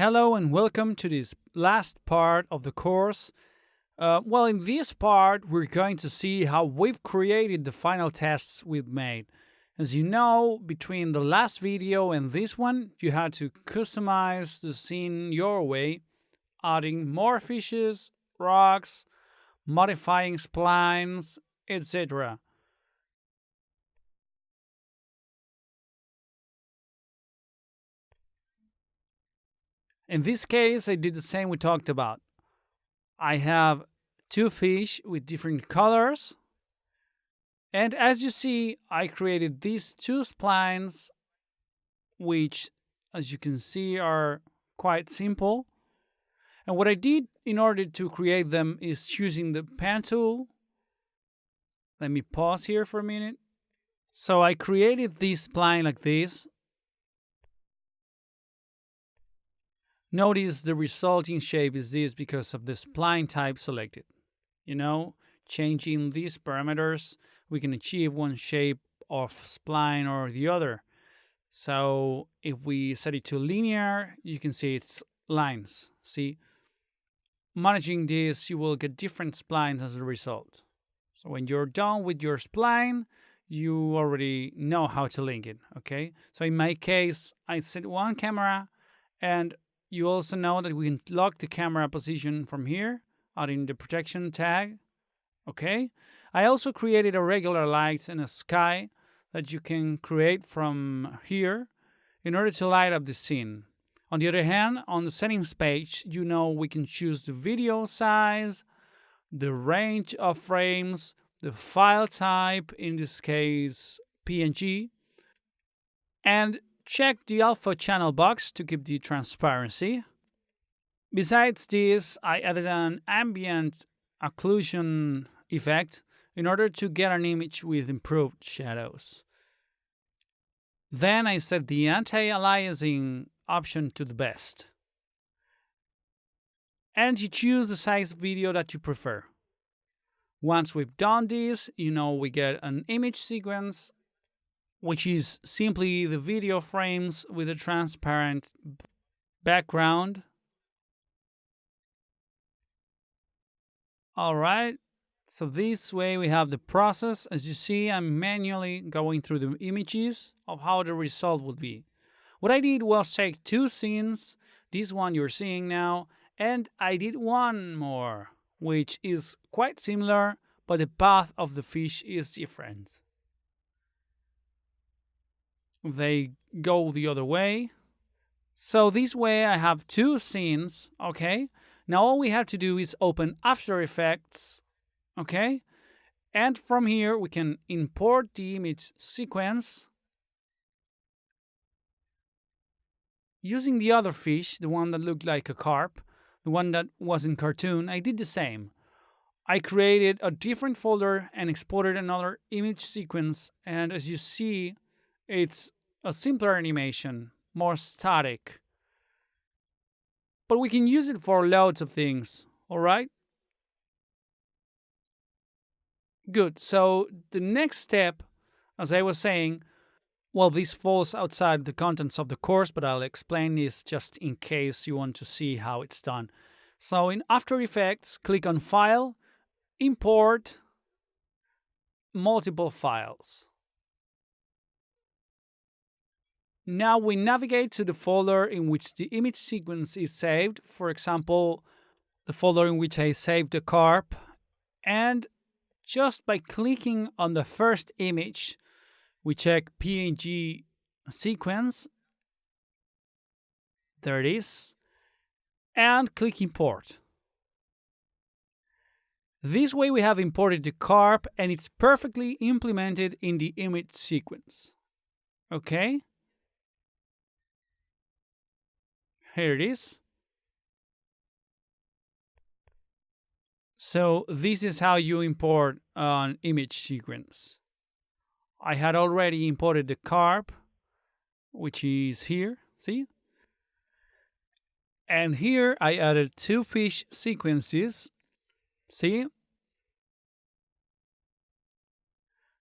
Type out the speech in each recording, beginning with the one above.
Hello and welcome to this last part of the course. In this part, we're going to see how we've created the final tests we've made. As you know, between the last video and this one, you had to customize the scene your way, adding more fishes, rocks, modifying splines, etc. In this case, I did the same we talked about. I have two fish with different colors. And as you see, I created these two splines, which, as you can see, are quite simple. And what I did in order to create them is choosing the pen tool. Let me pause here for a minute. So I created this spline like this. Notice the resulting shape is this because of the spline type selected. Changing these parameters, we can achieve one shape of spline or the other. So if we set it to linear, you can see it's lines. See? Managing this, you will get different splines as a result. So when you're done with your spline, you already know how to link it, okay? So in my case, I set one camera, and you also know that we can lock the camera position from here, adding the protection tag, okay? I also created a regular light and a sky that you can create from here in order to light up the scene. On the other hand, on the settings page, we can choose the video size, the range of frames, the file type, in this case PNG, and check the alpha channel box to keep the transparency. Besides this, I added an ambient occlusion effect in order to get an image with improved shadows. Then I set the anti-aliasing option to the best. And you choose the size video that you prefer. Once we've done this, we get an image sequence, which is simply the video frames with a transparent background. All right, so this way we have the process. As you see, I'm manually going through the images of how the result would be. What I did was take two scenes, this one you're seeing now, and I did one more, which is quite similar, but the path of the fish is different. They go the other way. So this way I have two scenes, okay? Now all we have to do is open After Effects, okay? And from here we can import the image sequence using the other fish, the one that looked like a carp, the one that was in cartoon. I did the same. I created a different folder and exported another image sequence, and as you see, it's a simpler animation, more static. But we can use it for loads of things, all right? Good, so the next step, as I was saying, this falls outside the contents of the course, but I'll explain this just in case you want to see how it's done. So in After Effects, click on File, Import, Multiple Files. Now we navigate to the folder in which the image sequence is saved. For example, the folder in which I saved the carp. And just by clicking on the first image, we check PNG sequence. There it is. And click Import. This way we have imported the carp and it's perfectly implemented in the image sequence. Okay? Here it is. So this is how you import an image sequence. I had already imported the carp, which is here, see? And here I added two fish sequences, see?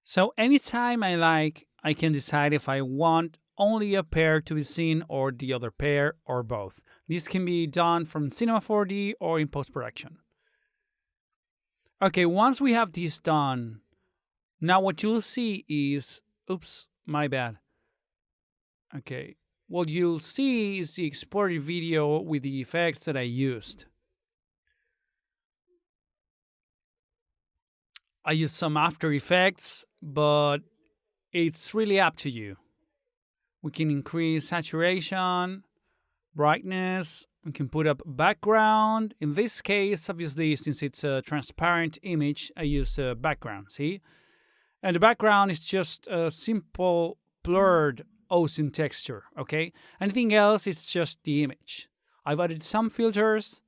So anytime I like, I can decide if I want only a pair to be seen or the other pair or both. This can be done from Cinema 4D or in post-production. Okay, once we have this done, now what you'll see is, oops, my bad. Okay, what you'll see is the exported video with the effects that I used. I used some After Effects, but it's really up to you. We can increase saturation, brightness, we can put up background. In this case, obviously, since it's a transparent image, I use a background, see? And the background is just a simple blurred ozone texture, okay? Anything else is just the image. I've added some filters.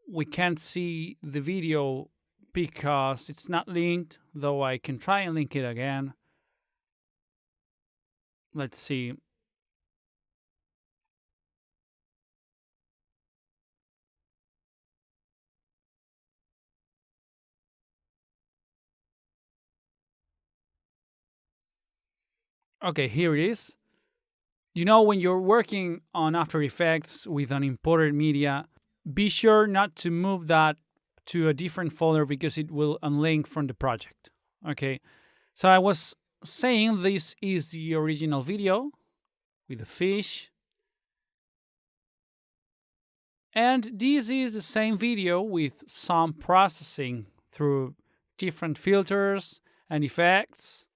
We can't see the video because it's not linked, though I can try and link it again. Let's see. Okay, here it is. You know, when you're working on After Effects with an imported media, be sure not to move that to a different folder because it will unlink from the project. Okay, so I was saying this is the original video with the fish. And this is the same video with some processing through different filters and effects.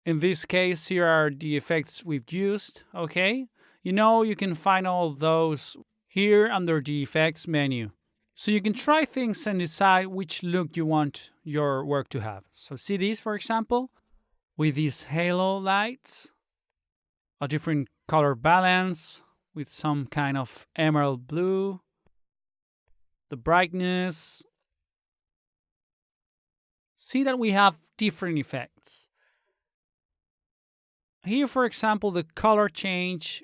In this case, here are the effects we've used, okay? You know, you can find all those here under the effects menu. So you can try things and decide which look you want your work to have. So see this, for example, with these halo lights, a different color balance with some kind of emerald blue, the brightness. See that we have different effects. Here, for example, the color change,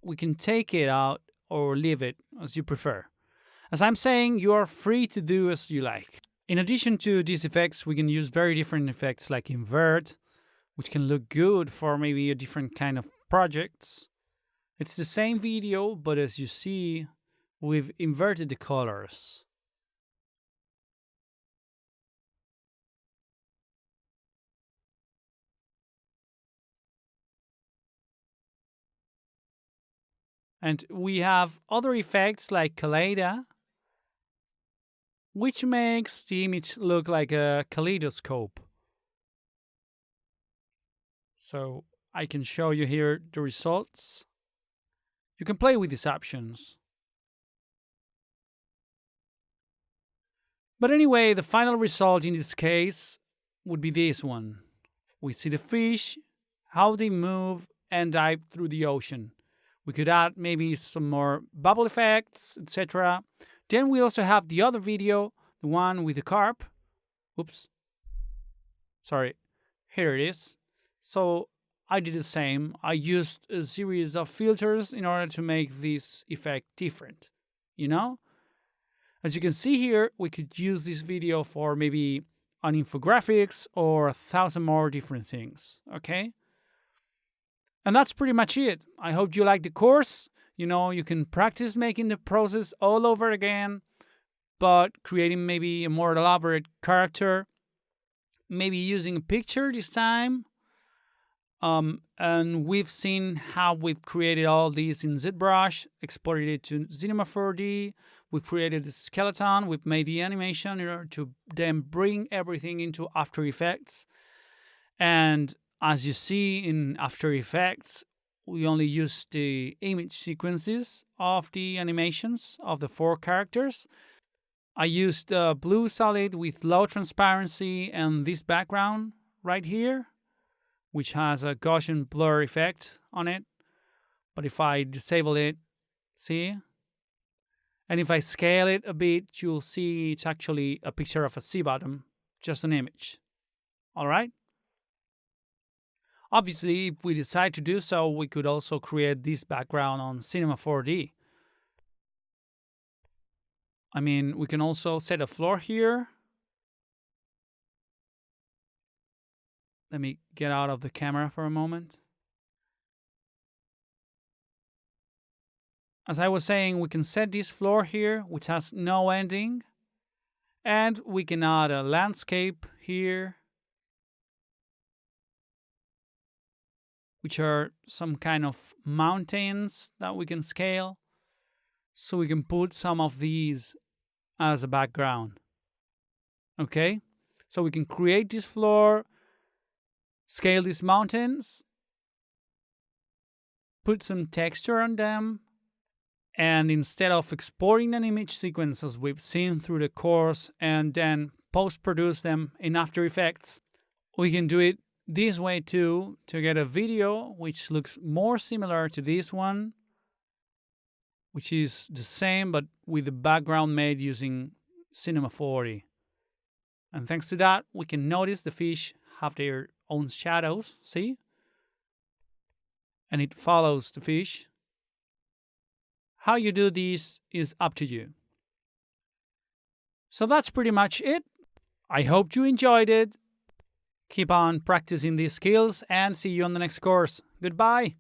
we can take it out or leave it as you prefer. As I'm saying, you are free to do as you like. In addition to these effects, we can use very different effects like Invert, which can look good for maybe a different kind of projects. It's the same video, but as you see, we've inverted the colors. And we have other effects like Kaleida, which makes the image look like a kaleidoscope. So I can show you here the results. You can play with these options. But anyway, the final result in this case would be this one. We see the fish, how they move and dive through the ocean. We could add maybe some more bubble effects, etc. Then we also have the other video, the one with the carp. Oops. Sorry. Here it is. So I did the same. I used a series of filters in order to make this effect different. You know? As you can see here, we could use this video for maybe an infographics or 1,000 more different things. Okay? And that's pretty much it. I hope you like the course. You know, you can practice making the process all over again, but creating maybe a more elaborate character, maybe using a picture this time. And we've seen how we've created all these in ZBrush, exported it to Cinema 4D. We created the skeleton. We've made the animation in order to then bring everything into After Effects. And as you see in After Effects, we only use the image sequences of the animations of the 4 characters. I used blue solid with low transparency and this background right here, which has a Gaussian blur effect on it. But if I disable it, see? And if I scale it a bit, you'll see it's actually a picture of a sea bottom, just an image. All right? Obviously, if we decide to do so, we could also create this background on Cinema 4D. I mean, we can also set a floor here. Let me get out of the camera for a moment. As I was saying, we can set this floor here, which has no ending. And we can add a landscape here, which are some kind of mountains that we can scale. So we can put some of these as a background. Okay? So we can create this floor, scale these mountains, put some texture on them, and instead of exporting an image sequence as we've seen through the course and then post-produce them in After Effects, we can do it this way too to get a video which looks more similar to this one, which is the same but with the background made using Cinema 4D. And thanks to that, we can notice the fish have their own shadows, see? And it follows the fish. How you do this is up to you. So that's pretty much it. I hope you enjoyed it. Keep on practicing these skills and see you on the next course. Goodbye.